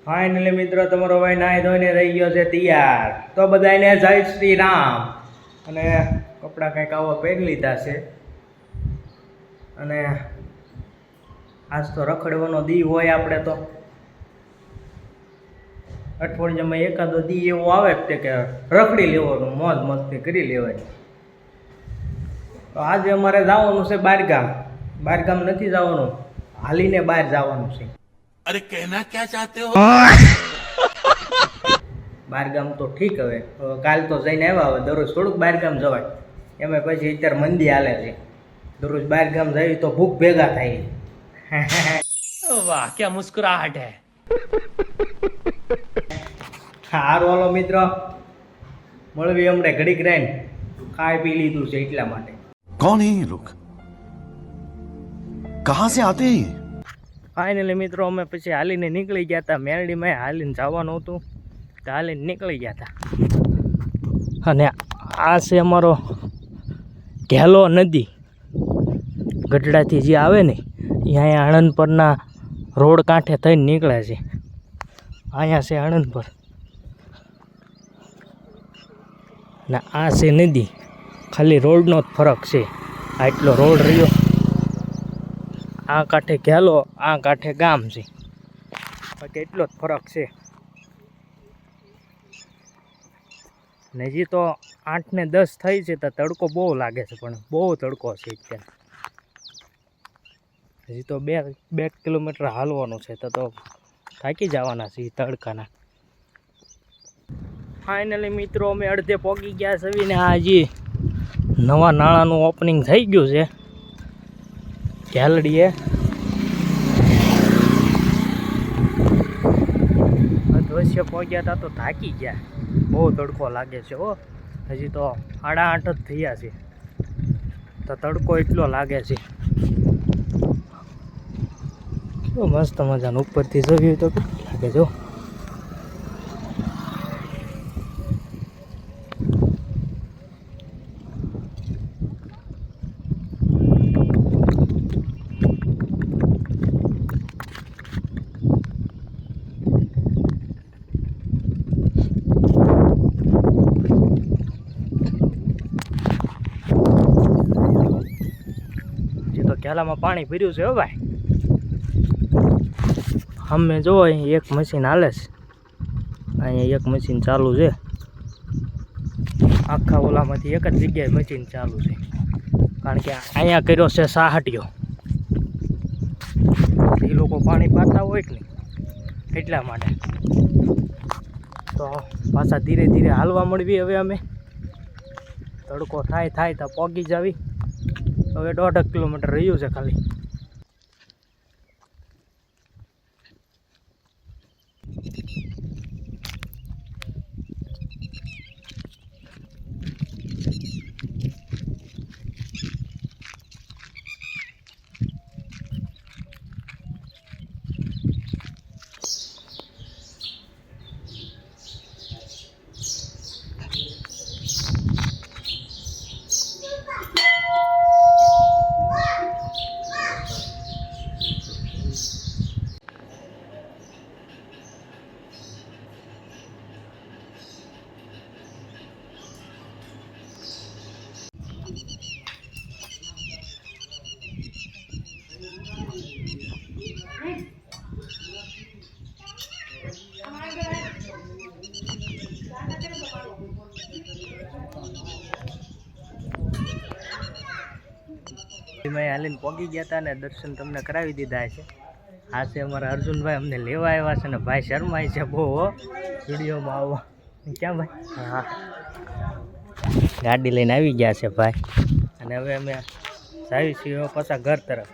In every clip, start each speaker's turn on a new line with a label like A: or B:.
A: Finally મિત્રો તમારો ભાઈ નાઈ ધોઈને રહી ગયો છે તૈયાર. તો બધાને જય શ્રી રામ. અને કપડાં કંઈક આવા પહેરી લીધા છે. અને આજ તો રખડવાનો દી હોય આપણે તો અઠવાડિયામાં એકાદો દી એવો આવે જ તે કે રખડી લેવાનું, મોજ મસ્તી કરી લેવાની. તો આજે અમારે જવાનું છે બહારગામ. બહારગામ નથી જવાનું, હાલીને બહાર જવાનું છે.
B: अरे कहना क्या चाहते हो?
A: બહારગામ તો ઠીક, હવે કાલ તો જઈને આવ્યા. હવે દરરોજ થોડુંક બહારગામ જવાય, એમાં પછી અત્યારે મંદી હાલે છે. દરરોજ બહારગામ જઈએ તો ભૂખ ભેગા થાય.
B: वाह क्या मुस्कुराहट है.
A: હારું હાલો મિત્રો, મળવી હમણાં ઘડીક રહીને. ખાઈ પી લીધું છે એટલા માટે.
C: कौन है ये लोग? कहाँ से आते हैं?
A: ફાઇનલી મિત્રો અમે પછી હાલીને નીકળી ગયા હતા. મેરડીમાં હાલીને જવાનું હતું તો હાલીને નીકળી ગયા હતા. અને આ છે અમારો ઘેલો નદી. ગઢડાથી જે આવે ને અહીંયા આણંદ પરના રોડ કાંઠે થઈને નીકળે છે. અહીંયા છે આણંદ પર ને આ છે નદી. ખાલી રોડનો જ ફરક છે. આટલો રોડ રહ્યો, આ કાંઠે ઘેલો, આ કાંઠે ગામ છે. બાકી એટલો જ ફરક છે. ને હજી તો 8 ને 10 થઈ છે તો તડકો બહુ લાગે છે, પણ બહુ તડકો છે અત્યારે. હજી તો 2 કિલોમીટર હાલવાનું છે તો થાકી જવાના છે તડકાના. ફાઇનલી મિત્રો અમે અડધે પહોંચી ગયા છે ને આ હજી નવા નાળાનું ઓપનિંગ થઈ ગયું છે ઘેલડીએ. અધવશ્ય પહોંચ્યા હતા તો થાકી ગયા. બહુ તડકો લાગે છે હો. હજી તો 8:30 જ થયા છે તો તડકો એટલો લાગે છે. કેવો મસ્ત મજાનું ઉપરથી જોયું તો કેટલું લાગે જો. ઘેલામાં પાણી ભર્યું છે હો ભાઈ. અમે જો અહીં એક મશીન હાલે છે, અહીંયા એક મશીન ચાલુ છે. આખા ઓલામાંથી એક જ જગ્યાએ મશીન ચાલુ છે, કારણ કે અહીંયા કર્યો છે સાહટિયો. એ લોકો પાણી પાતા હોય કે નહીં એટલા માટે. તો પાછા ધીરે ધીરે હાલવા મળવી. હવે અમે તડકો થાય તો પહોંચી જાવી. હવે 1.5 કિલોમીટર રહ્યું છે ખાલી. મેં હાલીને પહોંચી ગયા હતા ને દર્શન તમને કરાવી દીધા છે. આ છે અમારા અર્જુનભાઈ, અમને લેવા આવ્યા છે ને ભાઈ શરમાય છે બહુ હો વિડીયોમાં આવવા. ક્યાં ભાઈ? હા, ગાડી લઈને આવી ગયા છે ભાઈ. અને હવે અમે જાવી છીએ પાછા ઘર તરફ.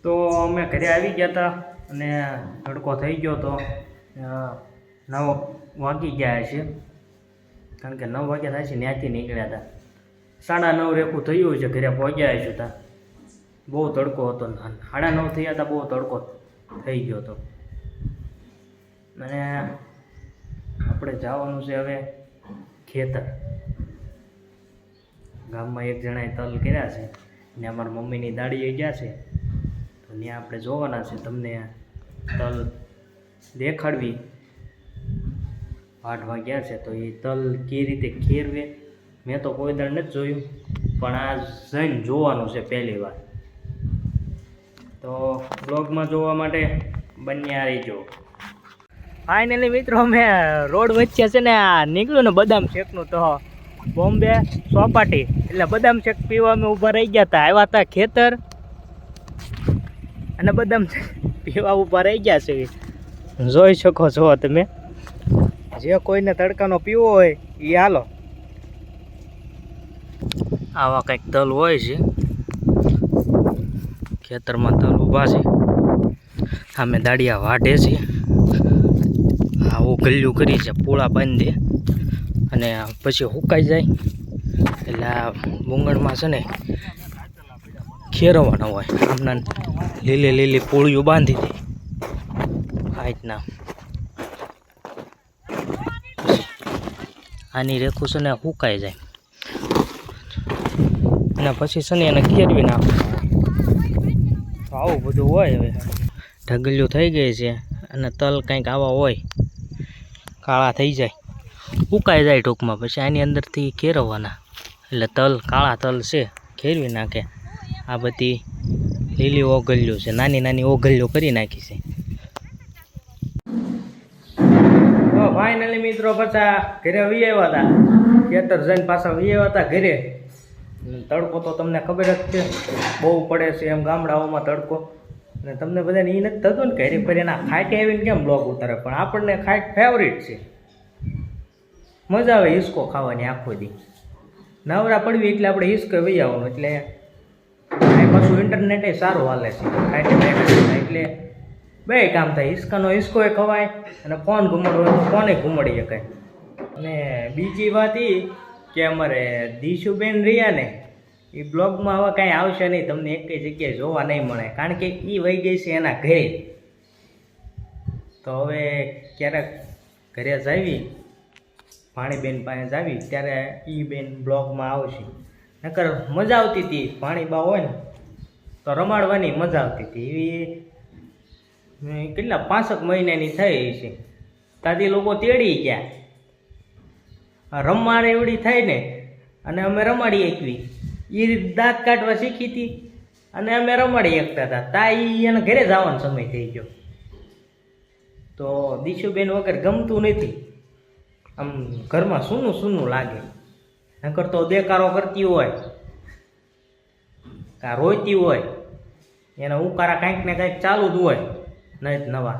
A: તો અમે ઘરે આવી ગયા હતા અને તડકો થઈ ગયો તો 9 વાગી ગયા છે, કારણ કે 9 વાગ્યા થાય છે ત્યાંથી નીકળ્યા હતા. 9:30 રેખું થયું છે ઘરે પહોંચ્યા છું ત્યાં. બહુ તડકો હતો. 9:30 થયા હતા, બહુ તડકો થઈ ગયો હતો. અને આપણે જવાનું છે હવે ખેતર. ગામમાં એક જણાએ તલ કર્યા છે ને અમારા મમ્મીની દાડીએ ગયા છે તો ત્યાં આપણે જોવાના છે, તમને તલ દેખાડવી. વાઢવા ગયા છે તો એ તલ કઈ રીતે ખેરવે મેં તો કોઈ દર નથી જોયું, પણ આ જઈને જોવાનું છે પહેલી વાર. તો બ્લોગમાં જોવા માટે બન્યા રહીજો. ફાઇનલી મિત્રો અમે રોડ વચ્ચે છે ને આ નીકળ્યું ને બદામ શેકનું, તો બોમ્બે ચોપાટી એટલે બદામ શેક પીવા અમે ઊભા રહી ગયા હતા. આવ્યા હતા ખેતર અને બદામ શેક પીવા ઊભા રહી ગયા છે. જોઈ શકો છો તમે, જે કોઈને તડકાનો પીવો હોય એ હાલો. આવા કંઈક તલ હોય છે, ખેતરમાં તલ ઊભા છે, સામે દાડિયા વાઢે છે. આવું ગલ્યું કરી છે, પૂળા બાંધે અને પછી સુકાઈ જાય એટલે આ બુંગળમાં છે ને ખેરવાના હોય. આમના લીલી લીલી પૂળીઓ બાંધી દે આ રીતના. આની રેખું છે ને સુકાઈ જાય અને પછી છે ને એને ખેરવી નાખો. તો આવું બધું હોય. હવે ઢગલીઓ થઈ ગઈ છે અને તલ કંઈક આવા હોય, કાળા થઈ જાય, ઉકાઈ જાય ટૂંકમાં. પછી આની અંદરથી ખેરવવાના એટલે તલ કાળા તલ છે ખેરવી નાખે. આ બધી લીલી ઓગળીઓ છે, નાની નાની ઓગળીઓ કરી નાખી છે. તો ફાઇનલી મિત્રો પાછા ઘરે વી આવ્યા હતા, ખેતર જઈને પાછા વી આવ્યા હતા ઘરે. તડકો તો તમને ખબર જ છે બહુ પડે છે એમ ગામડાઓમાં તડકો. અને તમને બધાને એ નથી થતું ને ઘરે ફરી એના ખાટે આવીને કેમ બ્લોગ ઉતારે, પણ આપણને ખાટ ફેવરિટ છે. મજા આવે હિસકો ખાવાની આખો દી. નવરા પડવી એટલે આપણે હિસકો વહી આવવાનું. એટલે આ પાછું ઇન્ટરનેટ સારું હાલે છે, ખાટે બેઠા એટલે બે કામ થાય. હિસકાનો હિસકો ખવાય અને ફોન ઘુમાડવો હોય તો ફોને ઘુમાડી શકાય. અને બીજી વાત એ કે અમારે દીશુબેન રહ્યા ને એ બ્લોગમાં હવે કાંઈ આવશે નહીં, તમને એકેય જગ્યાએ જોવા નહીં મળે, કારણ કે એ વહી ગઈ છે એના ઘરે. તો હવે ક્યારેક ઘરે જાવી, ભાણીબેન પાસે જાવી ત્યારે એ બેન બ્લોગમાં આવશે. નકર મજા આવતી હતી, ભાણીબા હોય ને તો રમાડવાની મજા આવતી હતી. એવી કેટલા 5 મહિનાની થઈ છે તાદી લોકો તેડી ગયા. રમવા એવડી થાય ને અને અમે રમાડી એકવી. એ દાંત કાઢવા શીખી હતી અને અમે રમાડી એકતા હતા. તા એ એના ઘરે જવાનો સમય થઈ ગયો. તો દીશુબેન વગર ગમતું નથી, આમ ઘરમાં સૂનું સૂનું લાગે. નકર તો દેકારો કરતી હોય કાં રોતી હોય, એના ઉકારા કાંઈક ને કાંઈક ચાલુ જ હોય નહીં નવા.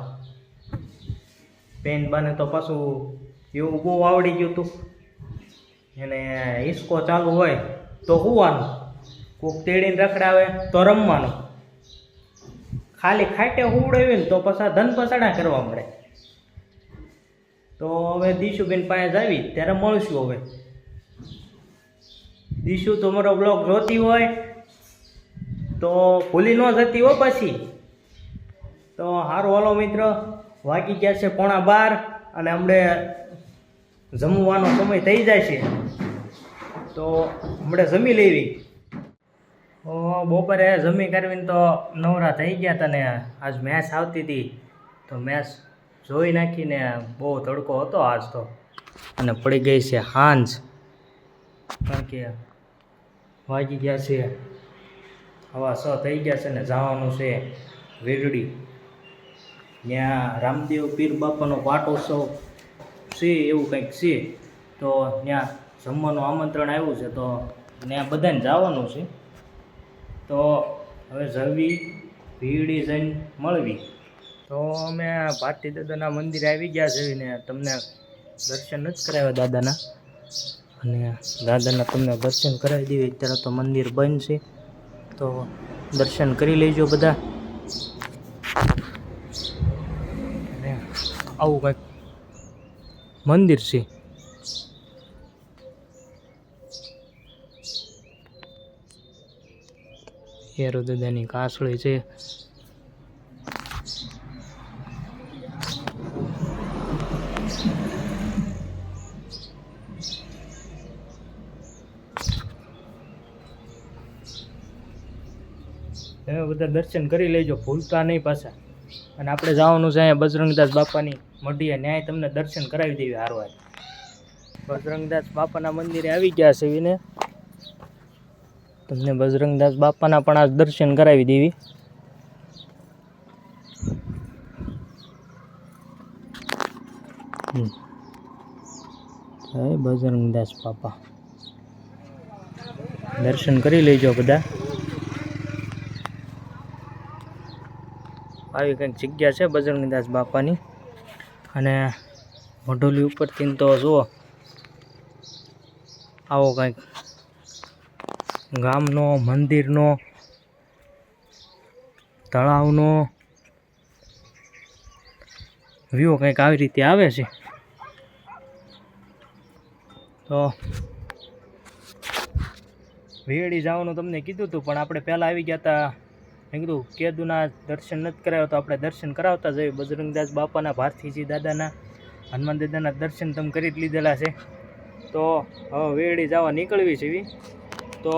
A: બેન બાને તો પાછું એવું બહુ આવડી ગયું હતું, એને હિસકો ચાલુ હોય તો હોવાનું, કોક તેડીને રખડાવે તો રમવાનું. ખાલી ખાટે ઉડાવી ને તો પાછા ધન પસાડા કરવા મળે. તો હવે દીશુબેન પાસે જાવી ત્યારે મળશું. હવે દીશુ તો મારો બ્લોગ જોતી હોય તો ભૂલી ન જતી હો પછી. તો સારું હાલો મિત્ર, વાગી ગયા છે 11:15 અને હમણે જમવાનો સમય થઈ જાય છે. તો હમણાં જમી લેવી. બપોરે જમી કરવીને તો નવરા થઈ ગયા હતા ને આજ મેચ આવતી હતી તો મેચ જોઈ નાખીને બહુ તડકો હતો આજ તો, અને પડી ગઈ છે સાંજ. કારણ કે વાગી ગયા છે 6:15 થઈ ગયા છે ને જવાનું છે વીરડી. ત્યાં રામદેવ પીર બાપાનો પાટોત્સવ છે એવું કંઈક છે. તો ત્યાં જમવાનું આમંત્રણ આવ્યું છે તો ત્યાં બધાને જવાનું છે. તો હવે જવી વીરડી જઈને મળવી. તો અમે ભારતી દાદાના મંદિરે આવી ગયા છે ને તમને દર્શન નથી કરાવ્યા દાદાના, અને દાદાના તમને દર્શન કરાવી દેવી. અત્યારે તો મંદિર બંધ છે તો દર્શન કરી લેજો બધા. આવું કંઈક મંદિર છે. હેરો દાદાની કાસળી છે. તમે બધા દર્શન કરી લેજો, ભૂલતા નહીં પાછા. અને આપણે જવાનું છે અહીંયા બજરંગદાસ બાપાની મઢીએ, ન્યાય તમને દર્શન કરાવી દેવી હારવાર. બજરંગદાસ બાપાના મંદિરે આવી ગયા છે એને, તમને બજરંગદાસ બાપાના પણ આ દર્શન કરાવી દેવી. જય બજરંગદાસ બાપા, દર્શન કરી લેજો બધા. આવી કંઈક જગ્યા છે બજરંગદાસ બાપાની. અને મઢોલી ઉપરથી તો જુઓ આવો કંઈક ગામનો, મંદિરનો, તળાવનો વ્યૂ કંઈક આવી રીતે આવે છે. તો વેડી જવાનું તમને કીધું હતું, પણ આપણે પહેલાં આવી ગયા હતા. મેં કીધું કેદુના દર્શન નથી કરાવ્યા તો આપણે દર્શન કરાવતા જઈએ. બજરંગદાસ બાપાના, ભારતીજી દાદાના, હનુમાન દાદાના દર્શન તમે કરી જ લીધેલા છે. તો હવે વેડી જવા નીકળવી છે એવી. તો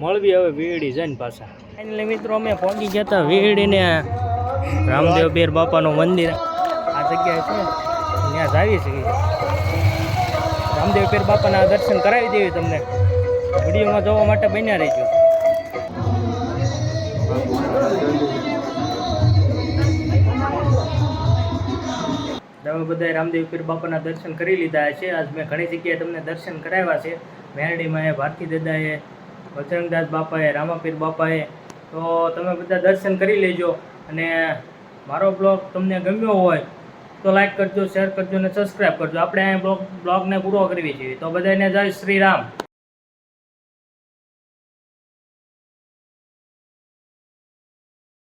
A: મળવી હવે વેડી જઈને પાછા. ફાઇનલી મિત્રો અમે પહોંચી ગયા હતા વેડીને, રામદેવ પીર બાપાનું મંદિર આ જગ્યાએ છે, ત્યાં જાવી છે. રામદેવ પીર બાપાના દર્શન કરાવી દેવી તમને. વિડીયોમાં જોવા માટે બન્યા રહેજો. તમે બધાએ રામદેવ પીર બાપાના દર્શન કરી લીધા છે. આજ મેં ઘણી જગ્યાએ તમને દર્શન કરાવ્યા છે. મેરડીમાં ભારતી દાદાએ, બજરંગદાસ બાપાએ, રામાપીર બાપાએ. તો તમે બધા દર્શન કરી લેજો. અને મારો બ્લોગ તમને ગમ્યો હોય તો લાઈક કરજો, શેર કરજો અને સબસ્ક્રાઈબ કરજો. આપણે અહીંયા બ્લોગને પૂરો કરવી છીએ. તો બધાને જય શ્રી રામ.